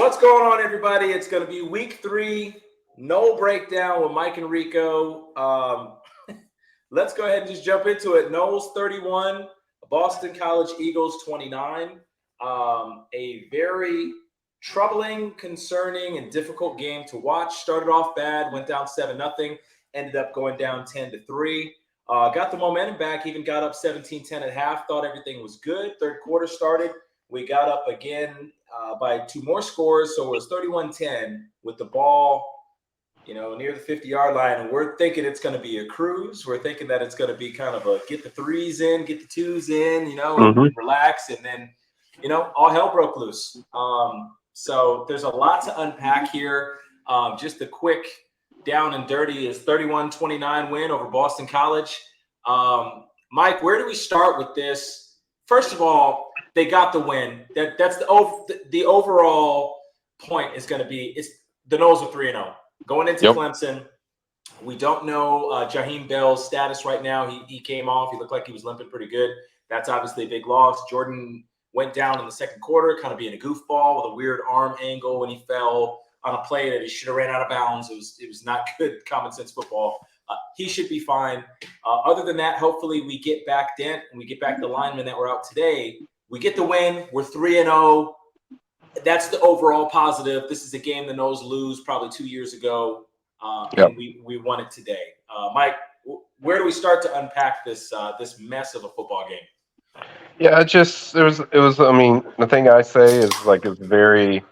What's going on, everybody? It's going to be week 3, no breakdown with Mike and Rico. Let's go ahead and just jump into it. Noles 31, Boston College Eagles 29. A very troubling, concerning, and difficult game to watch. Started off bad, went down 7-0, ended up going down 10-3. Got the momentum back, even got up 17-10 at half. Thought everything was good. Third quarter started. We got up again by 2 more scores, so it was 31-10 with the ball, near the 50-yard line. And we're thinking it's going to be a cruise. We're thinking that it's going to be kind of a get the 3s in, get the 2s in, and relax. And then, all hell broke loose. So there's a lot to unpack here. Just a quick down and dirty is 31-29 win over Boston College. Mike, where do we start with this? First of all, they got the win. That's the overall point is going to be the Noles are 3-0 going into Clemson. We don't know Jaheim Bell's status right now. He came off. He looked like he was limping pretty good. That's obviously a big loss. Jordan went down in the second quarter, kind of being a goofball with a weird arm angle when he fell on a play that he should have ran out of bounds. It was not good common sense football. He should be fine. Other than that, hopefully we get back Dent and we get back the linemen that were out today. We get the win. We're 3-0. That's the overall positive. This is a game the Noles lose probably 2 years ago, and we won it today. Mike, where do we start to unpack this mess of a football game? Yeah, it was. I mean, the thing I say is it's very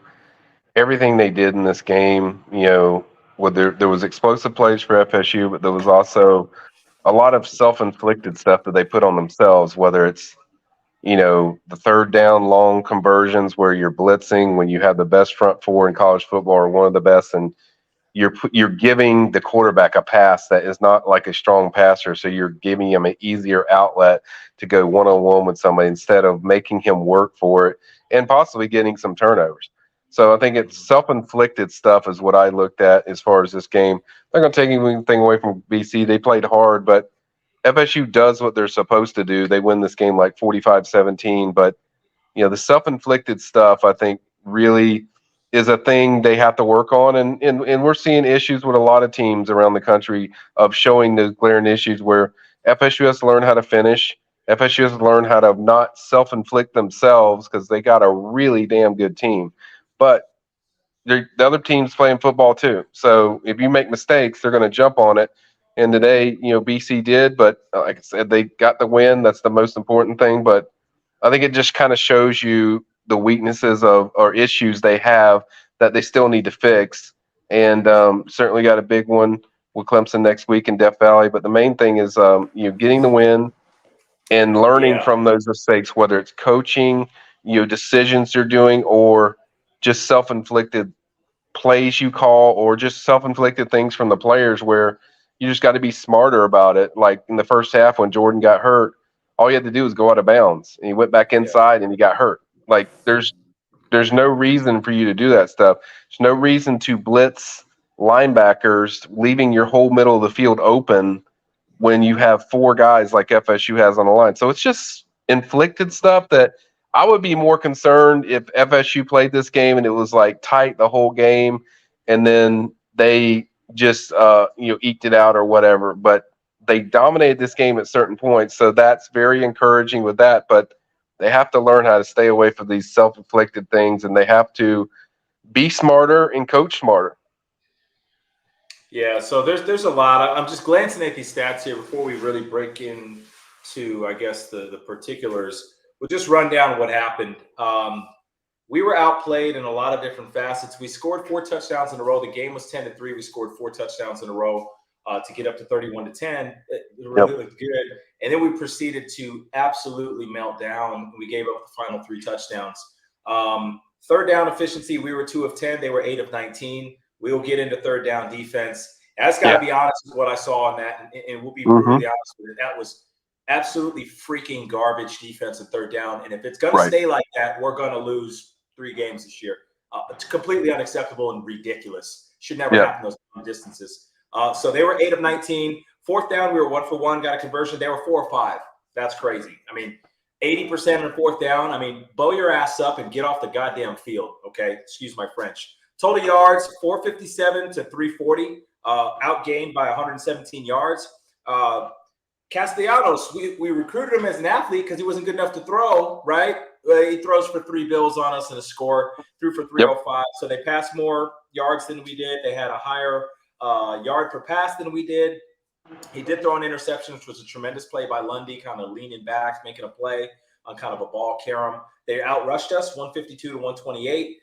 everything they did in this game. There was explosive plays for FSU, but there was also a lot of self-inflicted stuff that they put on themselves. Whether it's the third down long conversions where you're blitzing when you have the best front four in college football or one of the best, and you're giving the quarterback a pass that is not like a strong passer, so you're giving him an easier outlet to go one-on-one with somebody instead of making him work for it and possibly getting some turnovers. So I think it's self-inflicted stuff is what I looked at as far as this game. I'm not going to take anything away from BC. They played hard, but FSU does what they're supposed to do. They win this game like 45-17, but the self-inflicted stuff I think really is a thing they have to work on, and we're seeing issues with a lot of teams around the country of showing those glaring issues where FSU has to learn how to finish. FSU has to learn how to not self-inflict themselves because they got a really damn good team, but the other team's playing football too. So if you make mistakes, they're going to jump on it. And today, BC did, but like I said, they got the win. That's the most important thing. But I think it just kind of shows you the weaknesses or issues they have that they still need to fix. And certainly got a big one with Clemson next week in Death Valley. But the main thing is getting the win and learning from those mistakes, whether it's coaching, decisions you're doing, or just self-inflicted plays you call, or just self-inflicted things from the players where you just got to be smarter about it. Like in the first half when Jordan got hurt, all you had to do was go out of bounds, and he went back inside and he got hurt. Like there's no reason for you to do that stuff. There's no reason to blitz linebackers, leaving your whole middle of the field open when you have 4 guys like FSU has on the line. So it's just inflicted stuff that I would be more concerned if FSU played this game and it was like tight the whole game, and then they just eked it out or whatever. But they dominated this game at certain points, so that's very encouraging with that. But they have to learn how to stay away from these self-inflicted things, and they have to be smarter and coach smarter. Yeah, so there's a lot. I'm just glancing at these stats here before we really break into, I guess, the particulars. We'll just run down what happened. We were outplayed in a lot of different facets. We scored 4 touchdowns in a row. The game was 10-3. We scored 4 touchdowns in a row to get up to 31-10. It really looked good. And then we proceeded to absolutely melt down. We gave up the final 3 touchdowns. Third down efficiency, we were 2 of 10. They were 8 of 19. We'll get into third down defense. I just got to be honest with what I saw on that, and we'll be brutally honest with it. That was absolutely freaking garbage defense at third down. And if it's going to stay like that, we're going to lose 3 games this year. It's completely unacceptable and ridiculous. Should never happen those long distances. So they were 8 of 19. Fourth down, we were 1 for 1, got a conversion. They were 4 or 5. That's crazy. I mean, 80% on fourth down. I mean, bow your ass up and get off the goddamn field. Okay, excuse my French. Total yards 457 to 340. Outgained by 117 yards. Castellanos, we recruited him as an athlete because he wasn't good enough to throw, right? He throws for 3 bills on us and a score, threw for 305. So they passed more yards than we did. They had a higher yard per pass than we did. He did throw an interception, which was a tremendous play by Lundy, kind of leaning back, making a play on kind of a ball carom. They outrushed us 152 to 128.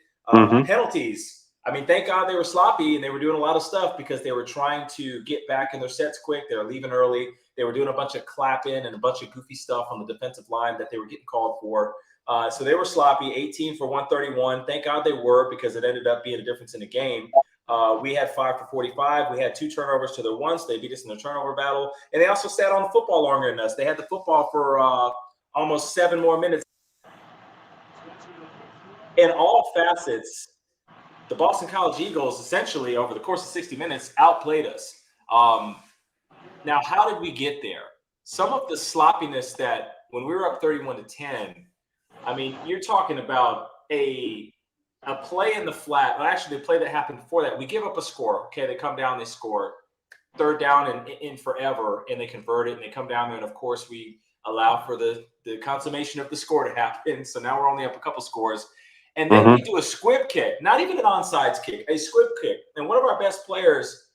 Penalties. I mean, thank God they were sloppy and they were doing a lot of stuff because they were trying to get back in their sets quick. They were leaving early. They were doing a bunch of clapping and a bunch of goofy stuff on the defensive line that they were getting called for. So they were sloppy, 18 for 131. Thank God they were, because it ended up being a difference in the game. We had 5 for 45. We had 2 turnovers to their 1, so they beat us in the turnover battle. And they also sat on the football longer than us. They had the football for almost 7 more minutes. In all facets, the Boston College Eagles essentially over the course of 60 minutes outplayed us. Now, how did we get there? Some of the sloppiness that when we were up 31 to 10, I mean, you're talking about a play in the flat. Well, actually, the play that happened before that, we give up a score. Okay, they come down, they score. Third down and in forever, and they convert it, and they come down there, and of course, we allow for the consummation of the score to happen. So now we're only up a couple scores. And then we do a squib kick, not even an onside kick, a squib kick. And one of our best players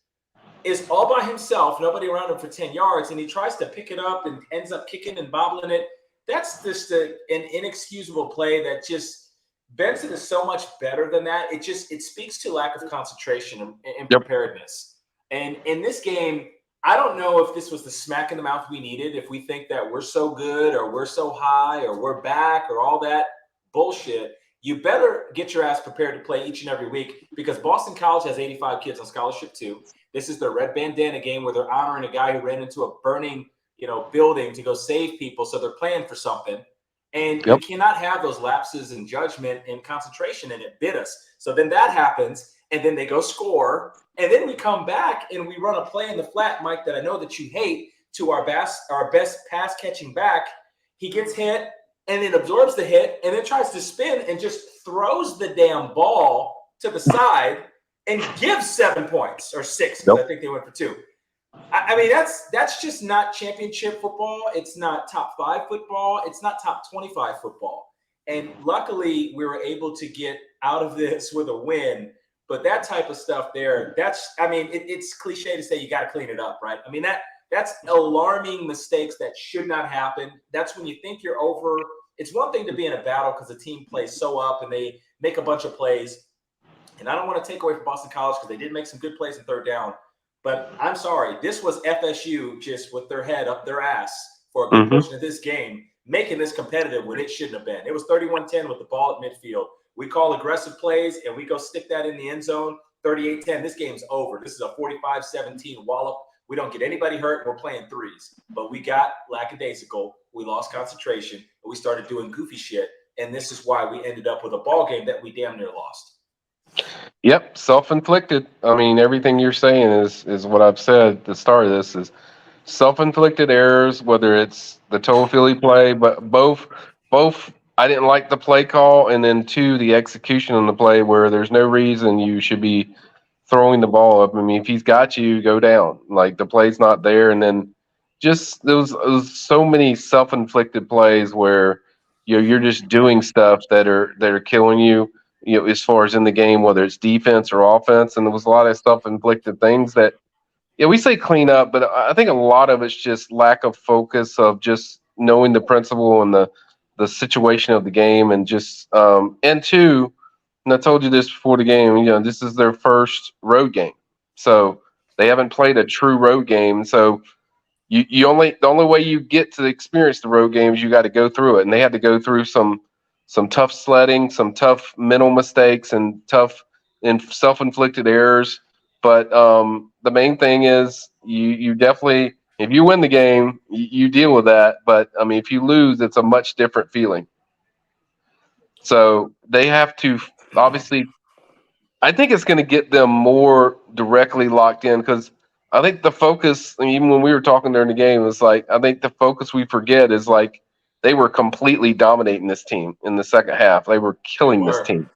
is all by himself, nobody around him for 10 yards, and he tries to pick it up and ends up kicking and bobbling it. That's just an inexcusable play that just Benson is so much better than that. It speaks to lack of concentration and preparedness. And in this game, I don't know if this was the smack in the mouth we needed, if we think that we're so good or we're so high or we're back or all that bullshit. You better get your ass prepared to play each and every week, because Boston College has 85 kids on scholarship too. This is their red bandana game where they're honoring a guy who ran into a burning, building to go save people. So they're playing for something. And you cannot have those lapses in judgment and concentration, and it bit us. So then that happens, and then they go score, and then we come back and we run a play in the flat, Mike, that I know that you hate, to our best pass catching back. He gets hit and then absorbs the hit and then tries to spin and just throws the damn ball to the side and gives 7 points or 6, because I think they went for 2. I mean, that's just not championship football. It's not top 5 football. It's not top 25 football. And luckily, we were able to get out of this with a win. But that type of stuff there, it's cliche to say you got to clean it up, right? I mean, that's alarming mistakes that should not happen. That's when you think you're over. It's one thing to be in a battle because the team plays so up and they make a bunch of plays. And I don't want to take away from Boston College because they did make some good plays in third down. But I'm sorry, this was FSU just with their head up their ass for a good portion of this game, making this competitive when it shouldn't have been. It was 31-10 with the ball at midfield. We call aggressive plays, and we go stick that in the end zone, 38-10. This game's over. This is a 45-17 wallop. We don't get anybody hurt, and we're playing threes. But we got lackadaisical. We lost concentration, and we started doing goofy shit. And this is why we ended up with a ball game that we damn near lost. Yep, self-inflicted. I mean, everything you're saying is what I've said at the start of this is self-inflicted errors, whether it's the Toa Philly play, but both I didn't like the play call, and then 2, the execution on the play where there's no reason you should be throwing the ball up. I mean, if he's got you, go down. Like, the play's not there, and then just there was so many self-inflicted plays where you're just doing stuff that are killing you. As far as in the game, whether it's defense or offense, and there was a lot of self-inflicted things that, we say clean up, but I think a lot of it's just lack of focus of just knowing the principle and the situation of the game, and just and 2, and I told you this before the game, this is their first road game, so they haven't played a true road game, so the only way you get to experience the road games, you got to go through it, and they had to go through some tough sledding, some tough mental mistakes, and tough and self-inflicted errors. But the main thing is you definitely, if you win the game, you deal with that. But I mean, if you lose, it's a much different feeling. So they have to obviously. I think it's going to get them more directly locked in, because I think the focus, even when we were talking during the game, is like, I think the focus we forget is like they were completely dominating this team in the second half. They were They killing this were. team.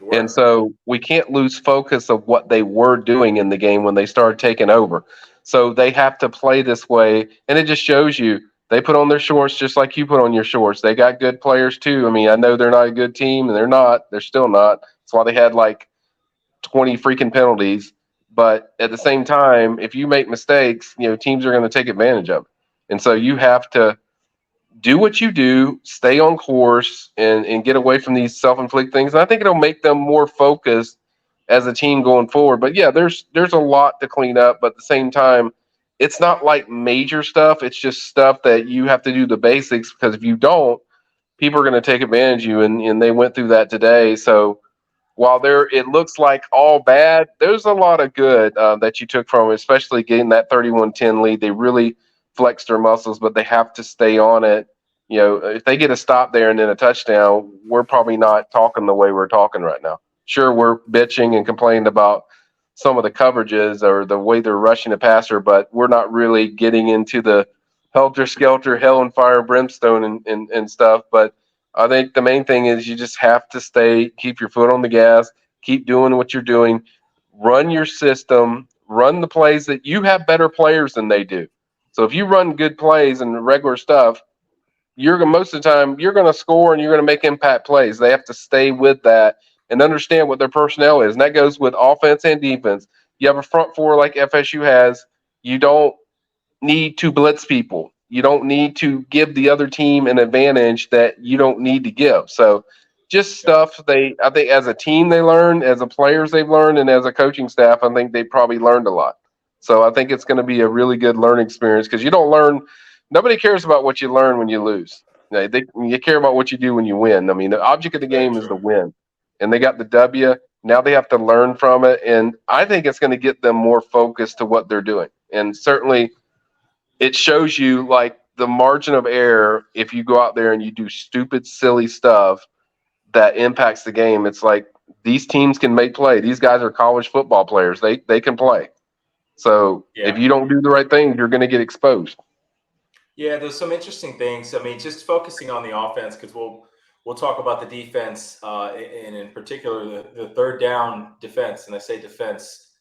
They And were. so we can't lose focus of what they were doing in the game when they started taking over. So they have to play this way. And it just shows you they put on their shorts just like you put on your shorts. They got good players too. I mean, I know they're not a good team, and they're not. They're still not. That's why they had like 20 freaking penalties. But at the same time, if you make mistakes, teams are going to take advantage of it. And so you have to do what you do, stay on course, and get away from these self-inflicted things. And I think it'll make them more focused as a team going forward. But yeah, there's a lot to clean up, but at the same time, it's not like major stuff. It's just stuff that you have to do the basics, because if you don't, people are going to take advantage of you, and they went through that today. So while it looks like all bad, there's a lot of good that you took from it, especially getting that 31-10 lead. They really flexed their muscles, but they have to stay on it. If they get a stop there and then a touchdown, we're probably not talking the way we're talking right now. Sure, we're bitching and complaining about some of the coverages or the way they're rushing the passer, but we're not really getting into the helter-skelter, hell and fire, brimstone and stuff. But I think the main thing is you just have to keep your foot on the gas, keep doing what you're doing, run your system, run the plays that you have better players than they do. So if you run good plays and regular stuff, most of the time you're going to score and you're going to make impact plays. They have to stay with that and understand what their personnel is, and that goes with offense and defense. You have a front four like FSU has. You don't need to blitz people. You don't need to give the other team an advantage that you don't need to give. So just stuff I think as a team they learned, as a players they've learned, and as a coaching staff, I think they probably learned a lot. So I think it's going to be a really good learning experience, because you don't learn. Nobody cares about what you learn when you lose. You care about what you do when you win. I mean, the object of the Very game is the true. win, and they got the W. Now they have to learn from it, and I think it's going to get them more focused to what they're doing. And certainly, it shows you like the margin of error if you go out there and you do stupid, silly stuff that impacts the game. It's like these teams can make play. These guys are college football players. They can play. So if Yeah. you don't do the right thing, you're going to get exposed. Yeah, there's some interesting things. I mean, just focusing on the offense, because we'll talk about the defense, and in particular the third down defense. And I say defense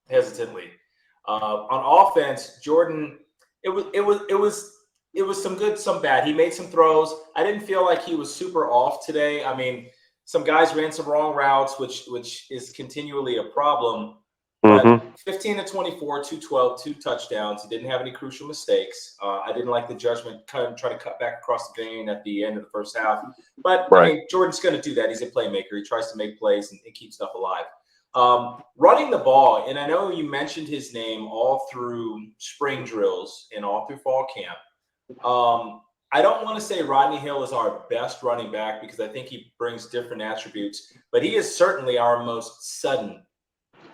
hesitantly. On offense, Jordan, it was some good, some bad. He made some throws. I didn't feel like he was super off today. I mean, some guys ran some wrong routes, which is continually a problem. But Mm-hmm. 15 to 24, 212, 2 touchdowns. He didn't have any crucial mistakes. I didn't like the judgment, kind of try to cut back across the vein at the end of the first half. But, I Right. mean, Jordan's going to do that. He's a playmaker. He tries to make plays and keep stuff alive. Running the ball, and I know you mentioned his name all through spring drills and all through fall camp. I don't want to say Rodney Hill is our best running back, because I think he brings different attributes, but he is certainly our most sudden,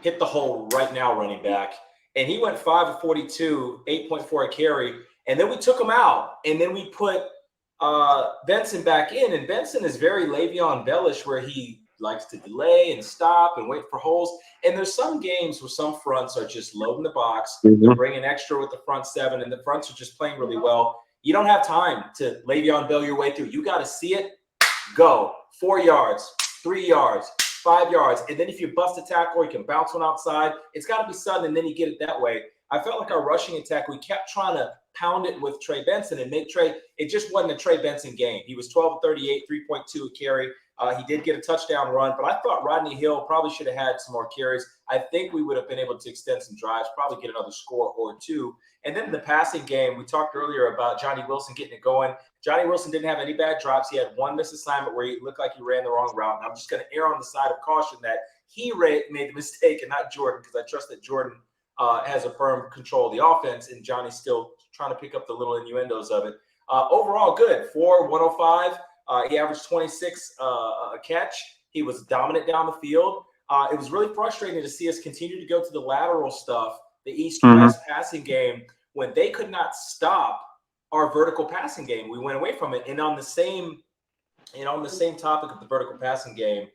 hit the hole right now running back. And he went 5 of 42, 8.4 a carry. And then we took him out, and then we put Benson back in. And Benson is very Le'Veon Bellish, where he likes to delay and stop and wait for holes. And there's some games where some fronts are just loading the box. Mm-hmm. They're bringing extra with the front seven, and the fronts are just playing really well. You don't have time to Le'Veon Bell your way through. You got to see it, go. 4 yards, 3 yards, 5 yards. And then if you bust a tackle, you can bounce one outside. It's got to be sudden, and then you get it that way. I felt like our rushing attack, we kept trying to pound it with Trey Benson and make Trey. It just wasn't a Trey Benson game. He was 12 of 38, 3.2 a carry. He did get a touchdown run, but I thought Rodney Hill probably should have had some more carries. I think we would have been able to extend some drives, probably get another score or two. And then in the passing game, we talked earlier about Johnny Wilson getting it going. Johnny Wilson didn't have any bad drops. He had one misassignment where he looked like he ran the wrong route. And I'm just going to err on the side of caution that he made the mistake and not Jordan, because I trust that Jordan has a firm control of the offense, and Johnny's still trying to pick up the little innuendos of it. Overall, good. 105. He averaged 26 a catch. He was dominant down the field. It was really frustrating to see us continue to go to the lateral stuff, the east-west passing game, when they could not stop our vertical passing game. We went away from it. And on the same topic of the vertical passing game,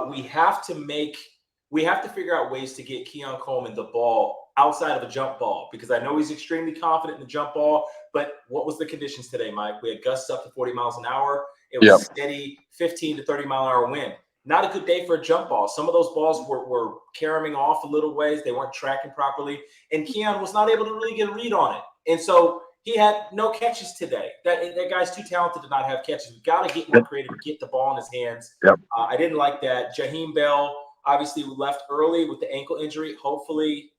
we have to figure out ways to get Keon Coleman the ball outside of a jump ball, because I know he's extremely confident in the jump ball. But what was the conditions today, Mike? We had gusts up to 40 miles an hour. It was Yep. steady 15 to 30-mile-an-hour wind. Not a good day for a jump ball. Some of those balls were carrying off a little ways. They weren't tracking properly. And Keon was not able to really get a read on it. And so he had no catches today. That guy's too talented to not have catches. We've got to get more creative, get the ball in his hands. Yep. I didn't like that. Jaheim Bell, obviously, left early with the ankle injury. Hopefully,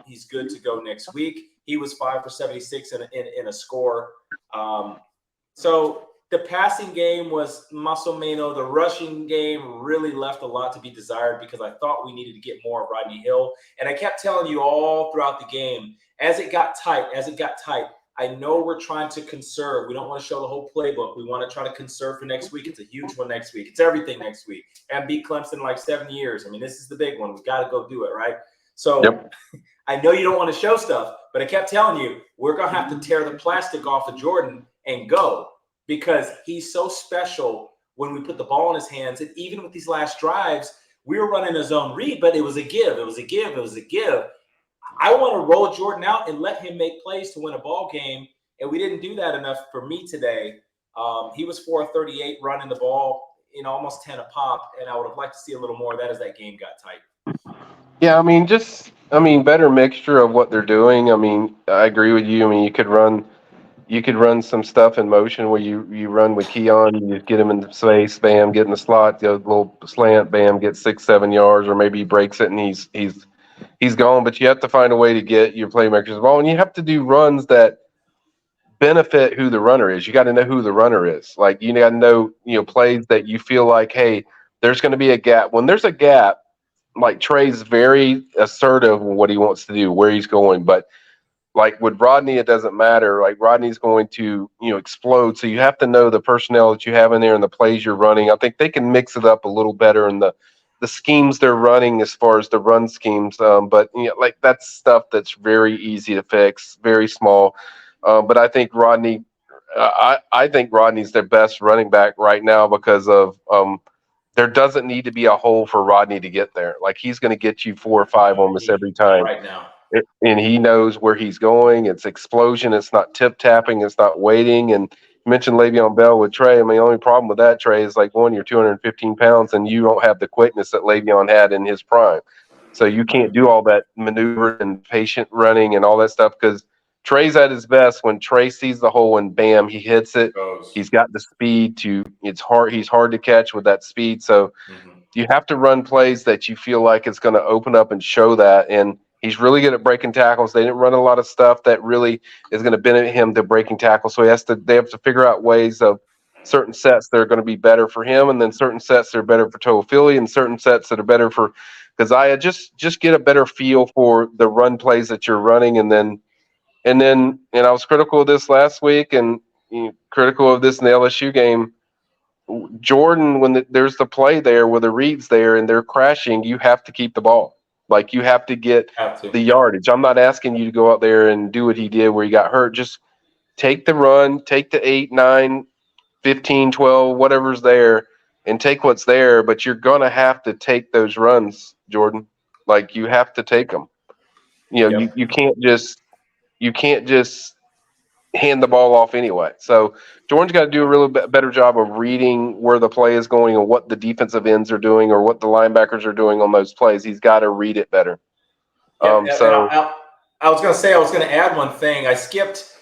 he's good to go next week. He was 5 for 76 in a score. So the passing game was Masomeno. The rushing game really left a lot to be desired, because I thought we needed to get more of Rodney Hill. And I kept telling you all throughout the game, as it got tight, I know we're trying to conserve. We don't want to show the whole playbook. We want to try to conserve for next week. It's a huge one next week. It's everything next week. And beat Clemson in like 7 years. I mean, this is the big one. We've got to go do it, right? So Yep. I know you don't want to show stuff, but I kept telling you, we're going to have to tear the plastic off of Jordan and go, because he's so special when we put the ball in his hands. And even with these last drives, we were running a zone read, but it was a give. I want to roll Jordan out and let him make plays to win a ball game, and we didn't do that enough for me today. He was 438 running the ball, almost 10 a pop, and I would have liked to see a little more of that as that game got tight. Yeah, I mean, better mixture of what they're doing. I mean, I agree with you. I mean, you could run some stuff in motion where you run with Keon, you get him in the space, bam, get in the slot, go a little slant, bam, get 6-7 yards, or maybe he breaks it and he's gone. But you have to find a way to get your playmakers the ball, and you have to do runs that benefit who the runner is. You got to know who the runner is. Like, you got to know, plays that you feel like, hey, there's going to be a gap. When there's a gap, like Trey's very assertive in what he wants to do, where he's going. But like with Rodney, it doesn't matter. Like Rodney's going to, explode. So you have to know the personnel that you have in there and the plays you're running. I think they can mix it up a little better in the schemes they're running as far as the run schemes. But like that's stuff that's very easy to fix, very small. But I think Rodney, I think Rodney's their best running back right now, because of there doesn't need to be a hole for Rodney to get there. Like he's going to get you 4 or 5 almost every time. Right now. And he knows where he's going. It's explosion. It's not tip tapping. It's not waiting. And you mentioned Le'Veon Bell with Trey. I mean, the only problem with that, Trey, is like, one, you're 215 pounds and you don't have the quickness that Le'Veon had in his prime. So you can't do all that maneuver and patient running and all that stuff, because Trey's at his best when Trey sees the hole and bam, he hits it. He's got the speed to. It's hard. He's hard to catch with that speed. So you have to run plays that you feel like it's going to open up and show that. And he's really good at breaking tackles. They didn't run a lot of stuff that really is going to benefit him to breaking tackles. So they have to figure out ways of certain sets that are going to be better for him, and then certain sets that are better for Toafili, and certain sets that are better for Keziah. Just get a better feel for the run plays that you're running, and I was critical of this last week, and critical of this in the LSU game. Jordan, when there's the play there where the read's there and they're crashing, you have to keep the ball. Like, you have to get the yardage. I'm not asking you to go out there and do what he did where he got hurt. Just take the run, take the 8, 9, 15, 12, whatever's there, and take what's there. But you're going to have to take those runs, Jordan. Like, you have to take them. You can't just hand the ball off anyway. So Jordan's got to do a really better job of reading where the play is going and what the defensive ends are doing or what the linebackers are doing on those plays. He's got to read it better. I was going to add one thing. I skipped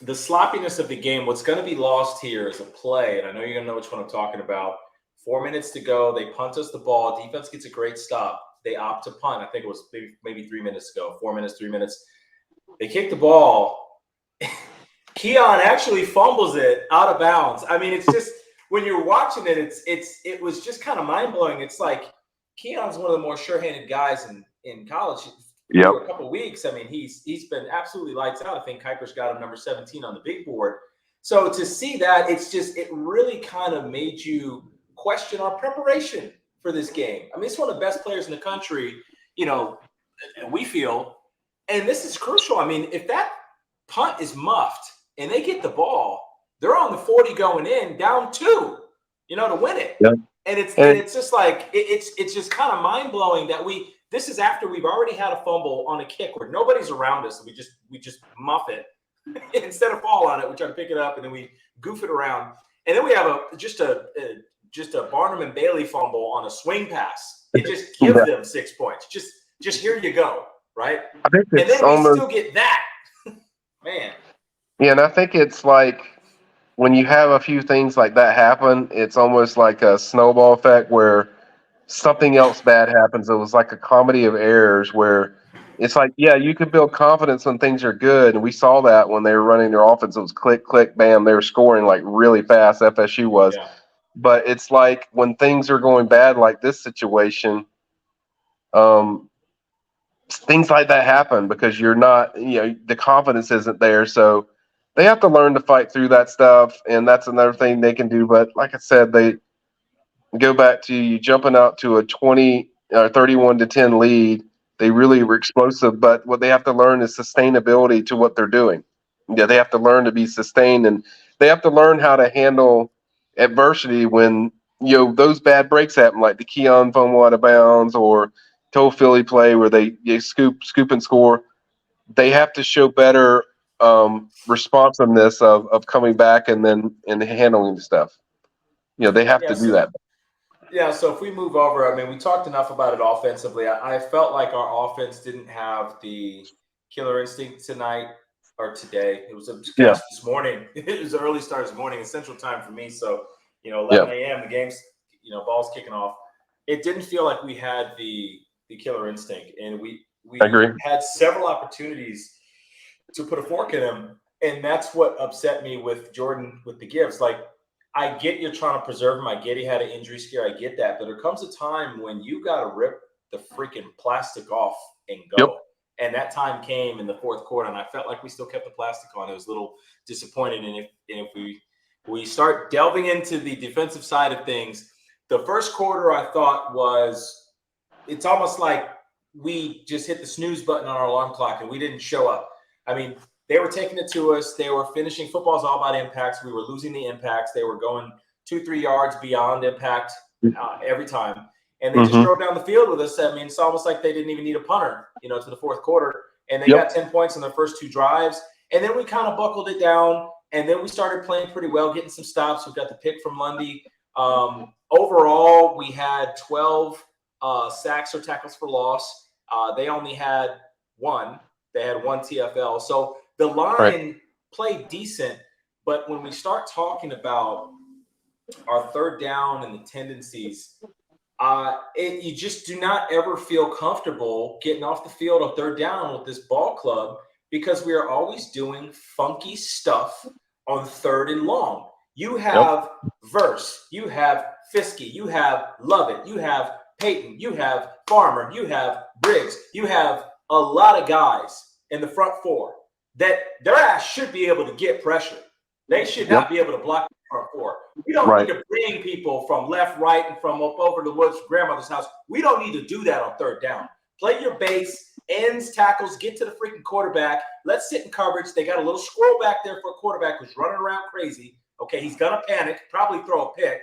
the sloppiness of the game. What's going to be lost here is a play, and I know you're going to know which one I'm talking about. 4 minutes to go. They punt us the ball. Defense gets a great stop. They opt to punt. I think it was maybe 3 minutes ago. 4 minutes, 3 minutes. They kick the ball. Keon actually fumbles it out of bounds. I mean, it's just, when you're watching it, it was just kind of mind blowing. It's like Keon's one of the more sure-handed guys in college. For a couple of weeks, I mean, he's been absolutely lights out. I think Kuiper's got him number 17 on the big board. So to see that, it really kind of made you question our preparation for this game. I mean, it's one of the best players in the country, we feel, and this is crucial. I mean, if that punt is muffed and they get the ball, they're on the 40 going in, down 2, to win it. Yeah. And it's just like, it's just kind of mind blowing that This is after we've already had a fumble on a kick where nobody's around us. We just muff it. Instead of fall on it, we try to pick it up and then we goof it around. And then we have just a Barnum and Bailey fumble on a swing pass. It just gives them 6 points. Just here you go, right? I think And it's then we almost, still get that. Man. yeah, and I think it's like when you have a few things like that happen, it's almost like a snowball effect where something else bad happens. It was like a comedy of errors where it's like, yeah, you can build confidence when things are good. And we saw that when they were running their offense. It was click, click, bam. They were scoring like really fast, FSU was. Yeah. But it's like when things are going bad, like this situation, things like that happen because you're not, the confidence isn't there. So they have to learn to fight through that stuff. And that's another thing they can do. But like I said, they go back to you jumping out to a 20 or 31-10 lead. They really were explosive, but what they have to learn is sustainability to what they're doing. Yeah, they have to learn to be sustained, and they have to learn how to handle adversity when those bad breaks happen, like the Keon fumble out of bounds or toe Philly play where they scoop and score. They have to show better responsiveness of coming back and handling the stuff. They have Yeah. to do that. Yeah, so if we move over, I mean, we talked enough about it offensively. I felt like our offense didn't have the killer instinct tonight or today. It was Yeah, this morning. It was an early start this morning. It's Central Time for me. So, 11 yeah, a.m., the game's, ball's kicking off. It didn't feel like we had the killer instinct. And we I agree. had several opportunities to put a fork in him. And that's what upset me with Jordan with the gives. Like, I get you're trying to preserve him. I get he had an injury scare. I get that. But there comes a time when you got to rip the freaking plastic off and Yep. go. And that time came in the fourth quarter, and I felt like we still kept the plastic on. It was a little disappointing. And if we start delving into the defensive side of things, the first quarter I thought it's almost like we just hit the snooze button on our alarm clock and we didn't show up. I mean, they were taking it to us. They were finishing. Football's all about impacts. We were losing the impacts. They were going 2-3 yards beyond impact every time. And they just drove down the field with us. I mean, it's almost like they didn't even need a punter, to the fourth quarter. And they got 10 points in their first two drives. And then we kind of buckled it down. And then we started playing pretty well, getting some stops. We got the pick from Lundy. Overall, we had 12 sacks or tackles for loss. They only had one. They had one TFL. So the line played decent, but when we start talking about our third down and the tendencies, you just do not ever feel comfortable getting off the field on third down with this ball club because we are always doing funky stuff on third and long. You have Verse, you have Fiske, you have Lovett, you have Peyton, you have Farmer, you have Briggs, you have a lot of guys in the front four that their ass should be able to get pressure. They should not be able to block the front four. We don't need to bring people from left, right, and from up over the woods, grandmother's house. We don't need to do that on third down. Play your base, ends, tackles, get to the freaking quarterback. Let's sit in coverage. They got a little squirrel back there for a quarterback who's running around crazy. Okay, he's going to panic, probably throw a pick,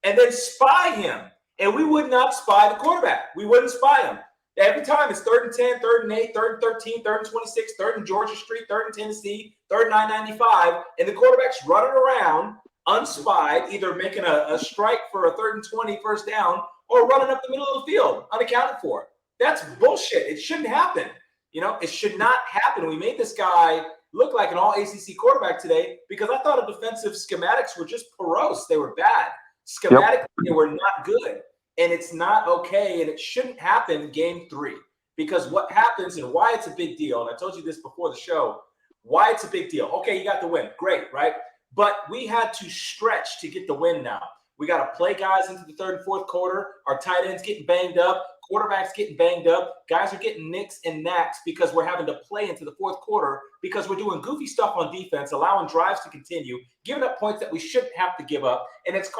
and then spy him. And we would not spy the quarterback. We wouldn't spy him. Every time it's 3rd and 10, 3rd and 8, 3rd and 13, 3rd and 26, 3rd and Georgia Street, 3rd and Tennessee, 3rd and 995, and the quarterback's running around unspied, either making a strike for a 3rd and 20 first down or running up the middle of the field unaccounted for. That's bullshit. It shouldn't happen. It should not happen. We made this guy look like an all-ACC quarterback today because I thought the defensive schematics were just porous. They were bad. Schematically, they were not good. And it's not okay, and it shouldn't happen game 3 because what happens and why it's a big deal, and I told you this before the show, why it's a big deal. Okay, you got the win. Great, right? But we had to stretch to get the win now. We got to play guys into the 3rd and 4th quarter. Our tight ends getting banged up. Quarterbacks getting banged up. Guys are getting nicks and knacks because we're having to play into the 4th quarter because we're doing goofy stuff on defense, allowing drives to continue, giving up points that we shouldn't have to give up, and it's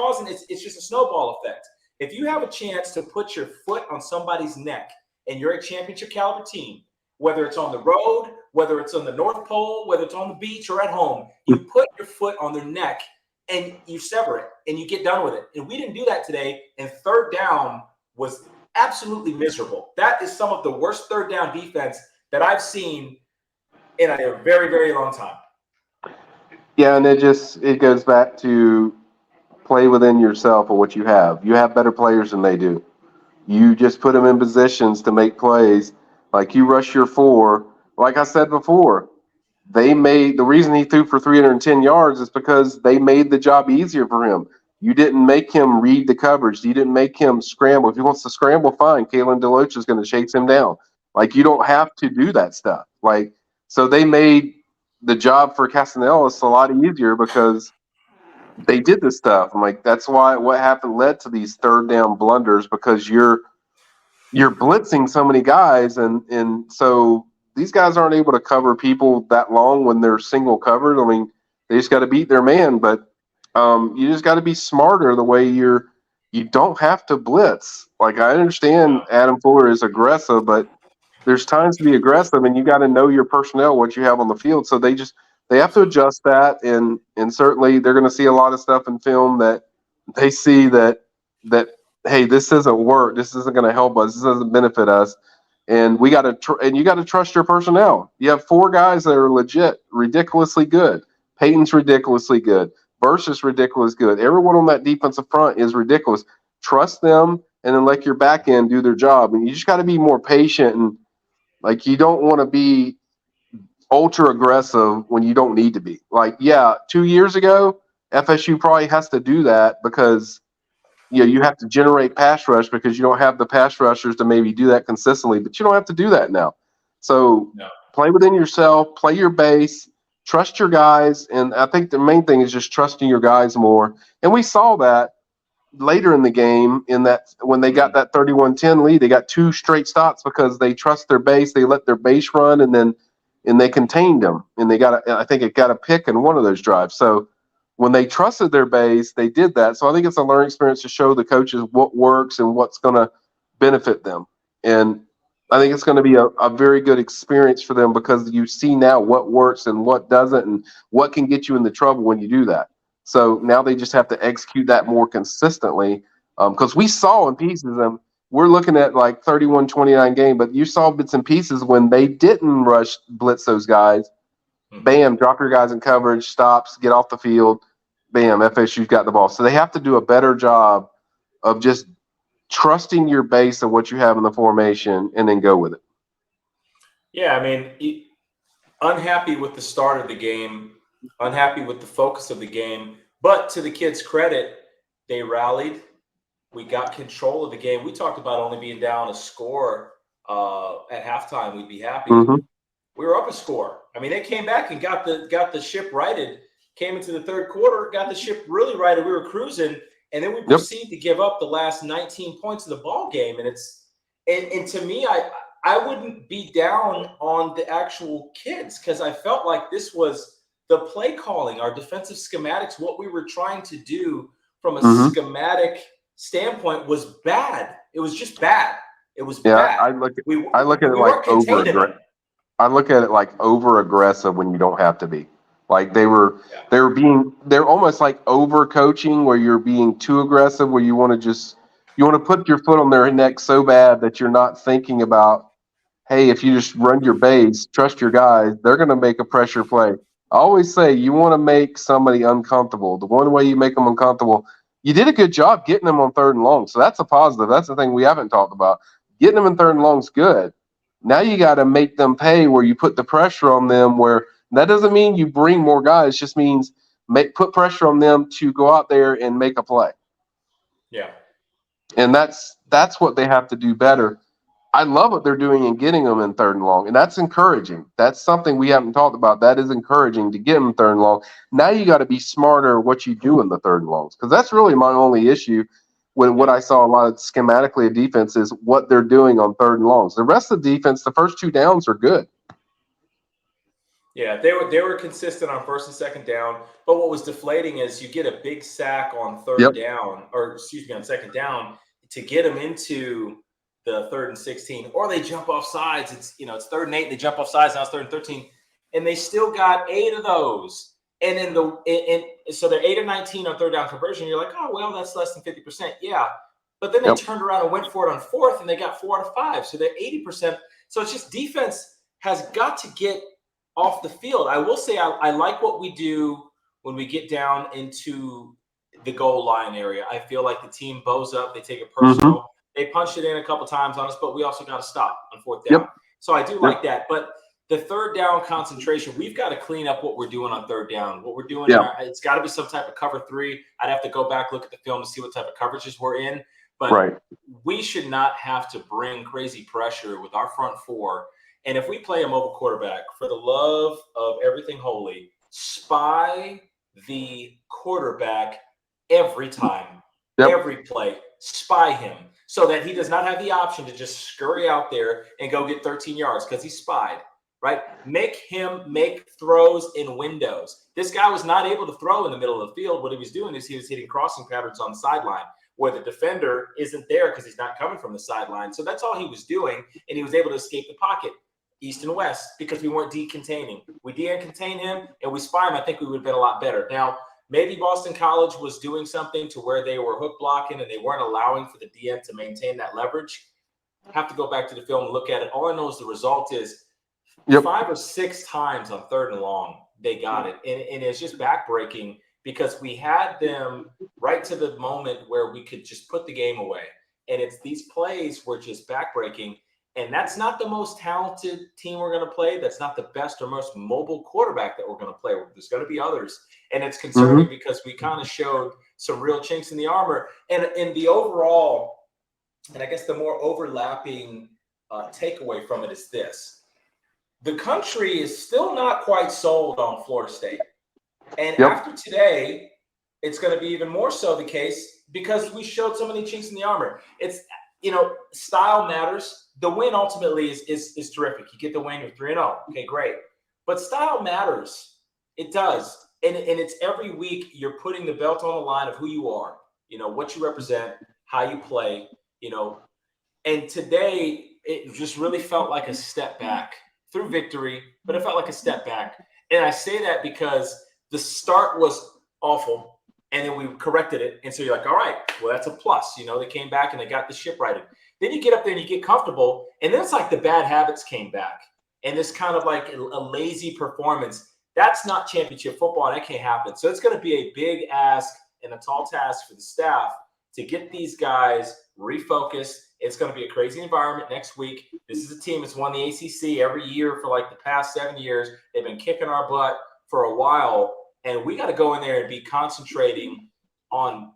just a snowball effect. If you have a chance to put your foot on somebody's neck and you're a championship caliber team, whether it's on the road, whether it's on the North Pole, whether it's on the beach or at home, you put your foot on their neck and you sever it and you get done with it. And we didn't do that today. And third down was absolutely miserable. That is some of the worst third down defense that I've seen in a very, very long time. Yeah, and it goes back to play within yourself or what you have. You have better players than they do. You just put them in positions to make plays. Like you rush your four. Like I said before, they made the reason he threw for 310 yards is because they made the job easier for him. You didn't make him read the coverage. You didn't make him scramble. If he wants to scramble, fine. Kalen DeLoach is going to chase him down. Like you don't have to do that stuff. Like so they made the job for Castanelis a lot easier because they did this stuff. I'm like, that's why what happened led to these third down blunders because you're blitzing so many guys, and so these guys aren't able to cover people that long when they're single covered. I mean, they just got to beat their man, but you just got to be smarter the way you don't have to blitz. Like I understand Adam Fuller is aggressive, but there's times to be aggressive, and you got to know your personnel, what you have on the field. So they have to adjust that, and certainly they're going to see a lot of stuff in film that they see that hey, this doesn't work. This isn't going to help us. This doesn't benefit us. And we got to and you got to trust your personnel. You have four guys that are legit, ridiculously good. Peyton's ridiculously good. Burst is ridiculous good. Everyone on that defensive front is ridiculous. Trust them, and then let your back end do their job. And you just got to be more patient and like you don't want to be ultra aggressive when you don't need to be. Like, yeah, 2 years ago, FSU probably has to do that because you have to generate pass rush because you don't have the pass rushers to maybe do that consistently, but you don't have to do that now. So play within yourself, play your base, trust your guys, and I think the main thing is just trusting your guys more. And we saw that later in the game in that when they got that 31-10 lead, they got two straight stops because they trust their base, they let their base run, and they contained them. And I think it got a pick in one of those drives. So when they trusted their base, they did that. So I think it's a learning experience to show the coaches what works and what's going to benefit them. And I think it's going to be a very good experience for them because you see now what works and what doesn't and what can get you into trouble when you do that. So now they just have to execute that more consistently because we saw in pieces we're looking at like 31-29 game, but you saw bits and pieces when they didn't rush blitz those guys. Bam, drop your guys in coverage, stops, get off the field. Bam, FSU's got the ball. So they have to do a better job of just trusting your base and what you have in the formation and then go with it. Yeah, I mean, unhappy with the start of the game, unhappy with the focus of the game. But to the kids' credit, they rallied. We got control of the game. We talked about only being down a score at halftime. We'd be happy. Mm-hmm. We were up a score. I mean, they came back and got the ship righted. Came into the third quarter, got the ship really righted. We were cruising, and then we proceeded to give up the last 19 points of the ball game. And to me, I wouldn't be down on the actual kids because I felt like this was the play calling, our defensive schematics, what we were trying to do from a schematic standpoint was bad. It was just bad. It was bad. I look at it like over aggressive. I look at it like over aggressive when you don't have to be. Like they're almost like over coaching where you're being too aggressive, where you want to put your foot on their neck so bad that you're not thinking about, hey, if you just run your base, trust your guys, they're going to make a pressure play. I always say you want to make somebody uncomfortable. The one way you make them uncomfortable, you did a good job getting them on third and long. So that's a positive. That's the thing we haven't talked about. Getting them in third and long is good. Now you got to make them pay where you put the pressure on them where that doesn't mean you bring more guys. It just means put pressure on them to go out there and make a play. Yeah. And that's what they have to do better. I love what they're doing in getting them in third and long, and that's encouraging. That's something we haven't talked about. That is encouraging to get them in third and long. Now you got to be smarter what you do in the third and longs because that's really my only issue with what I saw a lot of schematically of defense is what they're doing on third and longs. The rest of the defense, the first two downs are good. Yeah, they were consistent on first and second down, but what was deflating is you get a big sack on third down, or excuse me, on second down to get them into the 3rd and 16, or they jump off sides. It's 3rd and 8, they jump off sides, now it's 3rd and 13, and they still got 8 of those. And so they're 8 of 19 on third down conversion. You're like, oh well, that's less than 50%. Yeah, But then they Yep. turned around and went for it on fourth, and they got 4 out of 5. So they're 80%. So it's just defense has got to get off the field. I will say I like what we do when we get down into the goal line area. I feel like the team bows up. They take it personal. They punched it in a couple times on us, but we also got to stop on fourth down. Yep. So I do like that. But the third down concentration, we've got to clean up what we're doing on third down. What we're doing, it's got to be some type of cover 3. I'd have to go back, look at the film to see what type of coverages we're in. But we should not have to bring crazy pressure with our front 4. And if we play a mobile quarterback, for the love of everything holy, spy the quarterback every time, every play. Spy him so that he does not have the option to just scurry out there and go get 13 yards because he's spied, right? Make him make throws in windows. This guy was not able to throw in the middle of the field. What he was doing is he was hitting crossing patterns on the sideline where the defender isn't there because he's not coming from the sideline. So that's all he was doing, and he was able to escape the pocket east and west because we weren't decontaining. We de-contain him and we spy him. I think we would have been a lot better. Now, maybe Boston College was doing something to where they were hook blocking and they weren't allowing for the DN to maintain that leverage. I have to go back to the film and look at it. All I know is the result is 5 or 6 times on third and long, they got it. And it's just backbreaking because we had them right to the moment where we could just put the game away. And it's these plays were just backbreaking. And that's not the most talented team we're going to play. That's not the best or most mobile quarterback that we're going to play with. There's going to be others. And it's concerning because we kind of showed some real chinks in the armor. And in the overall, and I guess the more overlapping takeaway from it is this. The country is still not quite sold on Florida State. And after today, it's going to be even more so the case because we showed so many chinks in the armor. It's, style matters. The win ultimately is terrific. You get the win, you're 3-0. Okay, great. But style matters. It does. And it's every week you're putting the belt on the line of who you are, what you represent, how you play, And today it just really felt like a step back through victory, but it felt like a step back. And I say that because the start was awful and then we corrected it. And so you're like, all right, well, that's a plus. They came back and they got the ship righted. Then you get up there and you get comfortable, and then it's like the bad habits came back. And this kind of like a lazy performance, that's not championship football, and that can't happen. So it's going to be a big ask and a tall task for the staff to get these guys refocused. It's going to be a crazy environment next week. This is a team that's won the ACC every year for like the past 7 years. They've been kicking our butt for a while, and we got to go in there and be concentrating on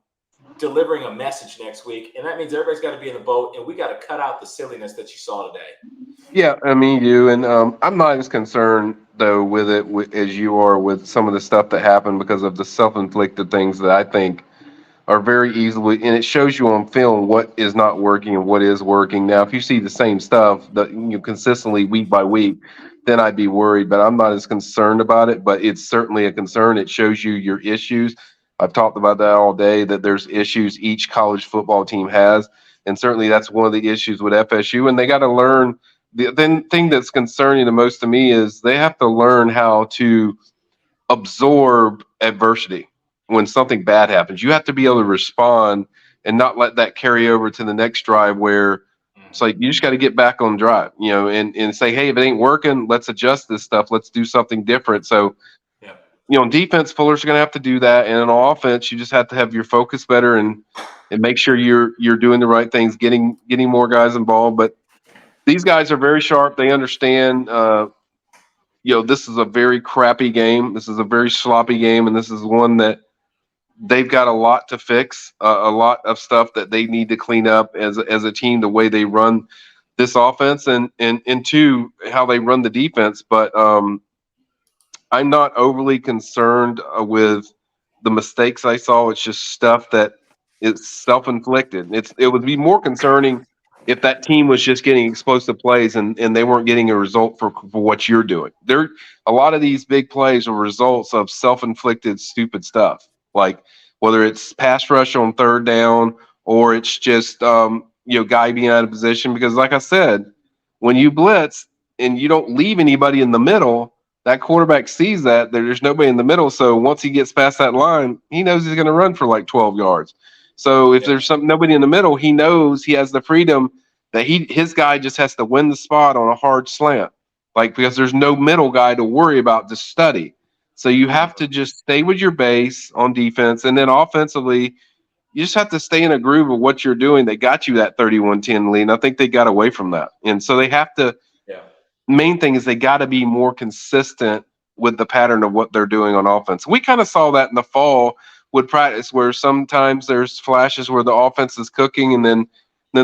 delivering a message next week, and that means everybody's got to be in the boat, and we got to cut out the silliness that you saw today. Yeah, I mean, and I'm not as concerned though with it as you are with some of the stuff that happened because of the self-inflicted things that I think are very easily, and it shows you on film what is not working and what is working. Now, if you see the same stuff that consistently week by week, then I'd be worried. But I'm not as concerned about it. But it's certainly a concern. It shows you your issues. I've talked about that all day, that there's issues each college football team has. And certainly that's one of the issues with FSU. And they got to learn. The thing that's concerning the most to me is they have to learn how to absorb adversity. When something bad happens, you have to be able to respond and not let that carry over to the next drive where it's like you just got to get back on drive, and say, hey, if it ain't working, let's adjust this stuff. Let's do something different. So, on defense, Fuller's going to have to do that. And on offense, you just have to have your focus better and make sure you're doing the right things, getting more guys involved. But these guys are very sharp. They understand, this is a very crappy game. This is a very sloppy game. And this is one that they've got a lot to fix, a lot of stuff that they need to clean up as a team, the way they run this offense and two, how they run the defense. But I'm not overly concerned with the mistakes I saw. It's just stuff that is self-inflicted. It would be more concerning if that team was just getting explosive plays and they weren't getting a result for what you're doing. A lot of these big plays are results of self-inflicted stupid stuff. Like whether it's pass rush on third down or it's just guy being out of position. Because like I said, when you blitz and you don't leave anybody in the middle, that quarterback sees that there's nobody in the middle. So once he gets past that line, he knows he's going to run for like 12 yards. So if Yeah. there's nobody in the middle, he knows he has the freedom that his guy just has to win the spot on a hard slant, like because there's no middle guy to worry about to study. So you have to just stay with your base on defense, and then offensively, you just have to stay in a groove of what you're doing. That got you that 31-10 lead. And I think they got away from that, and so they have to. Yeah. Main thing is they got to be more consistent with the pattern of what they're doing on offense. We kind of saw that in the fall with practice, where sometimes there's flashes where the offense is cooking, and then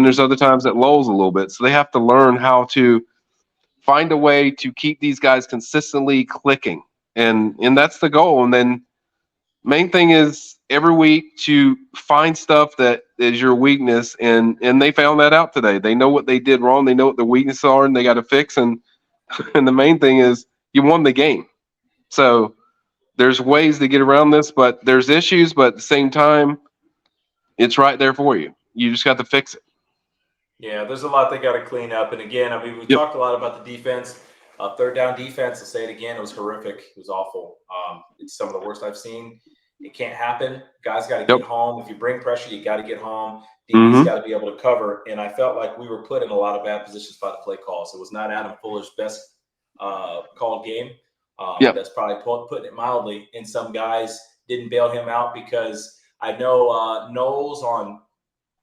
there's other times it lulls a little bit. So they have to learn how to find a way to keep these guys consistently clicking, and that's the goal. And then main thing is every week to find stuff that is your weakness, and they found that out today. They know what they did wrong. They know what the weaknesses are, and they got to fix. And the main thing is you won the game. So there's ways to get around this, but there's issues, but at the same time, it's right there for you. You just got to fix it. Yeah, there's a lot they got to clean up. And again, I mean, we Yep. talked a lot about the defense. Third down defense, I'll say it again, it was horrific. It was awful. It's some of the worst I've seen. It can't happen. Guys got to get Yep. home. If you bring pressure, you got to get home. DB's Mm-hmm. got to be able to cover. And I felt like we were put in a lot of bad positions by the play calls. It was not Adam Fuller's best called game. Yep. That's probably putting it mildly. And some guys didn't bail him out because I know Noles on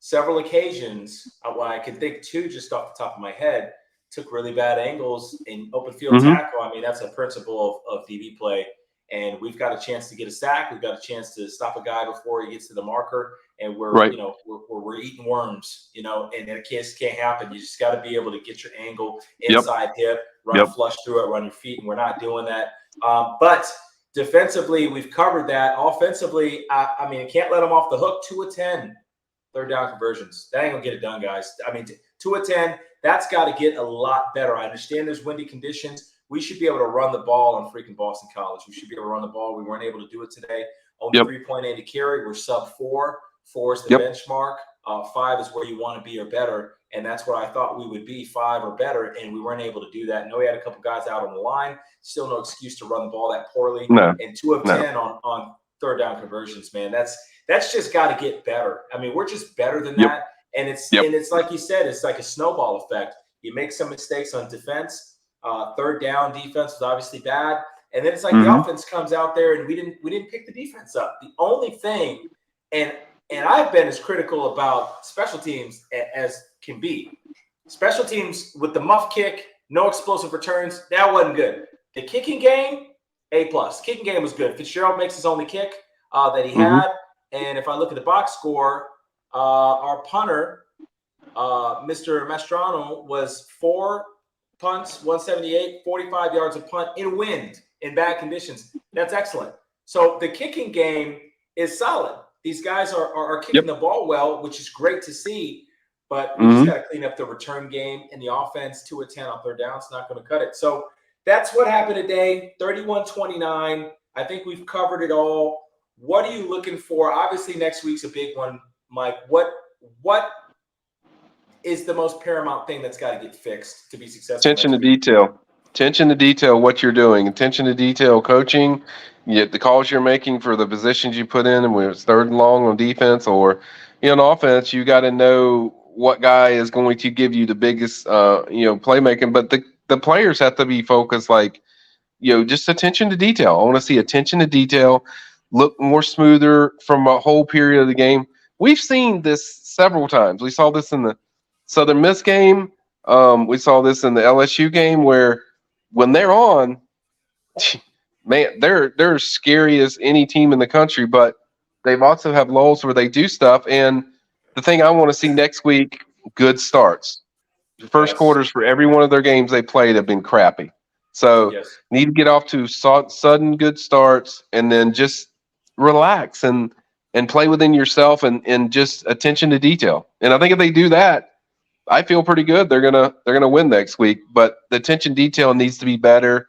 several occasions, well, I can think two just off the top of my head, took really bad angles in open field Mm-hmm. tackle. I mean, that's a principle of DB play. And we've got a chance to get a sack. We've got a chance to stop a guy before he gets to the marker. And we're, Right. we're eating worms, and it can't happen. You just got to be able to get your angle inside hip, run flush through it, run your feet. And we're not doing that. But defensively, we've covered that. Offensively, I mean, can't let them off the hook. 2 of 10. Third down conversions. That ain't going to get it done, guys. I mean, 2 of 10, that's got to get a lot better. I understand there's windy conditions. We should be able to run the ball on freaking Boston College. We should be able to run the ball. We weren't able to do it today. Only 3.8 to carry. We're sub 4. 4 is the benchmark. 5 is where you want to be or better. And that's where I thought we would be, 5 or better. And we weren't able to do that. I know we had a couple guys out on the line. Still no excuse to run the ball that poorly. No. And 2 of 10 on third down conversions, man. That's just got to get better. I mean, we're just better than that. And it's like you said, it's like a snowball effect. You make some mistakes on defense. Third down defense was obviously bad. And then it's like the offense comes out there and we didn't pick the defense up. The only thing, and I've been as critical about special teams as can be. Special teams with the muff kick, no explosive returns, that wasn't good. The kicking game, A+. Kicking game was good. Fitzgerald makes his only kick that he had. And if I look at the box score, our punter, Mr. Mastrano, was 4 punts, 178, 45 yards of punt in wind, in bad conditions. That's excellent. So the kicking game is solid. These guys are kicking the ball well, which is great to see. But we just got to clean up the return game and the offense. 2 of 10 on third down. It's not going to cut it. So that's what happened today, 31-29. I think we've covered it all. What are you looking for? Obviously, next week's a big one, Mike. What is the most paramount thing that's got to get fixed to be successful? Attention to detail. Attention to detail, what you're doing. Attention to detail coaching. The calls you're making for the positions you put in, and whether it's third and long on defense or on offense, you got to know what guy is going to give you the biggest playmaking. But the players have to be focused, like, just attention to detail. I want to see attention to detail, look more smoother from a whole period of the game. We've seen this several times. We saw this in the Southern Miss game. We saw this in the LSU game, where when they're on, man, they're as scary as any team in the country. But they've also have lulls where they do stuff. And the thing I want to see next week, good starts. The first quarters for every one of their games they played have been crappy. So need to get off to sudden good starts, and then just relax and play within yourself and just attention to detail. And I think if they do that, I feel pretty good. They're gonna win next week. But the attention detail needs to be better.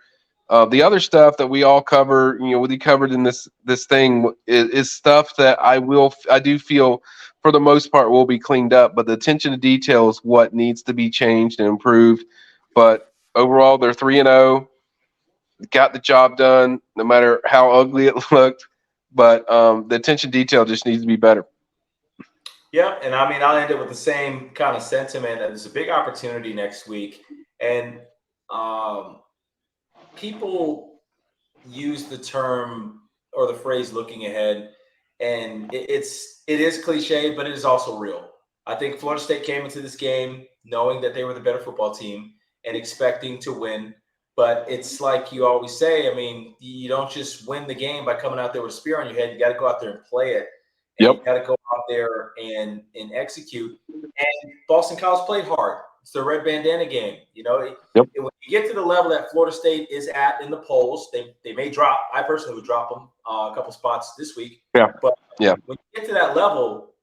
The other stuff that we all cover, we covered in this thing is stuff that I do feel for the most part will be cleaned up. But the attention to detail is what needs to be changed and improved. But overall, they're 3-0. Got the job done, no matter how ugly it looked. But the attention detail just needs to be better. Yep, and I mean, I'll end it with the same kind of sentiment that there's a big opportunity next week, and um, people use the term or the phrase "looking ahead," and it is cliche, but it is also real. I think Florida State came into this game knowing that they were the better football team and expecting to win. But it's like you always say. I mean, you don't just win the game by coming out there with a spear on your head. You got to go out there and play it, and you Yep. got to go out there and execute. And Boston College played hard. It's the red bandana game. You know, Yep. when you get to the level that Florida State is at in the polls, they may drop. I personally would drop them a couple spots this week. Yeah. But Yeah. when you get to that level,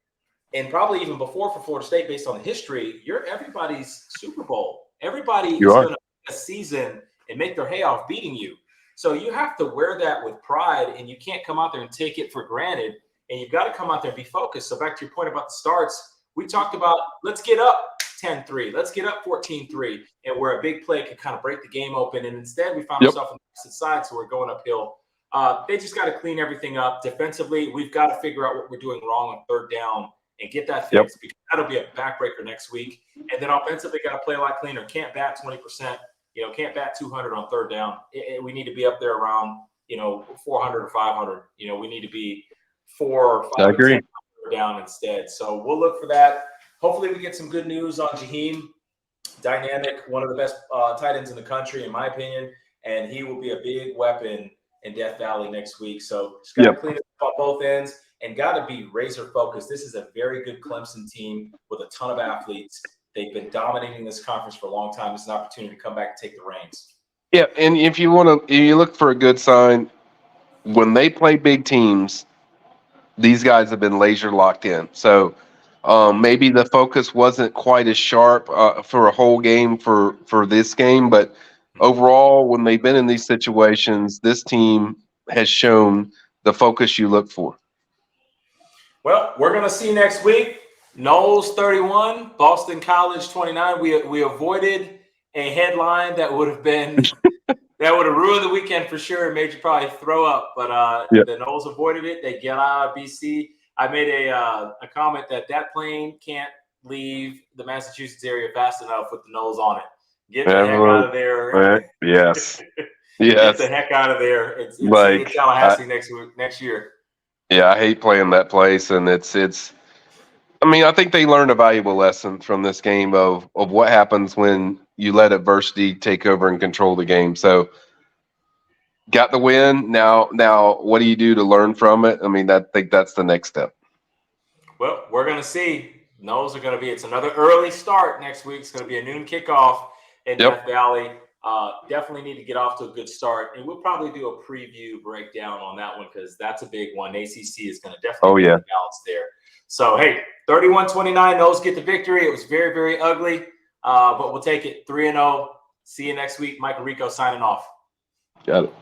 and probably even before for Florida State, based on the history, you're everybody's Super Bowl. Everybody You is are. going to a season and make their hay off beating you. So you have to wear that with pride, and you can't come out there and take it for granted. And you've got to come out there and be focused. So back to your point about the starts, we talked about let's get up 10-3, let's get up 14-3, and where a big play could kind of break the game open. And instead, we found ourselves on the opposite side, so we're going uphill. They just got to clean everything up defensively. We've got to figure out what we're doing wrong on third down and get that fixed, because that'll be a backbreaker next week. And then offensively, got to play a lot cleaner. Can't bat 20%. Can't bat 200 on third down. We need to be up there around 400 or 500. We need to be 4 or 5 or 10 down instead. So we'll look for that. Hopefully, we get some good news on Jaheim. Dynamic, one of the best tight ends in the country, in my opinion, and he will be a big weapon in Death Valley next week. So just got to clean it up on both ends and got to be razor focused. This is a very good Clemson team with a ton of athletes. They've been dominating this conference for a long time. It's an opportunity to come back and take the reins. Yeah, and if you look for a good sign, when they play big teams, these guys have been laser locked in. So maybe the focus wasn't quite as sharp for a whole game for this game, but overall, when they've been in these situations, this team has shown the focus you look for. Well, we're going to see next week. Noles 31, Boston College 29. We avoided a headline that would have been that would have ruined the weekend for sure and made you probably throw up. But the Noles avoided it. They get out of BC. I made a comment that plane can't leave the Massachusetts area fast enough with the Noles on it. Get the heck out of there. Yes. Get the heck out of there. It's Tallahassee next year. Yeah, I hate playing that place, and it's. I mean, I think they learned a valuable lesson from this game of what happens when you let adversity take over and control the game. So, got the win. Now, what do you do to learn from it? I mean, I think that's the next step. Well, we're going to see. Noles are going to be. It's another early start next week. It's going to be a noon kickoff in Death Valley. Definitely need to get off to a good start, and we'll probably do a preview breakdown on that one because that's a big one. ACC is going to definitely be the balance there. So, hey, 31-29, Noles get the victory. It was very, very ugly, but we'll take it 3-0. See you next week. Michael Rico signing off. Got it.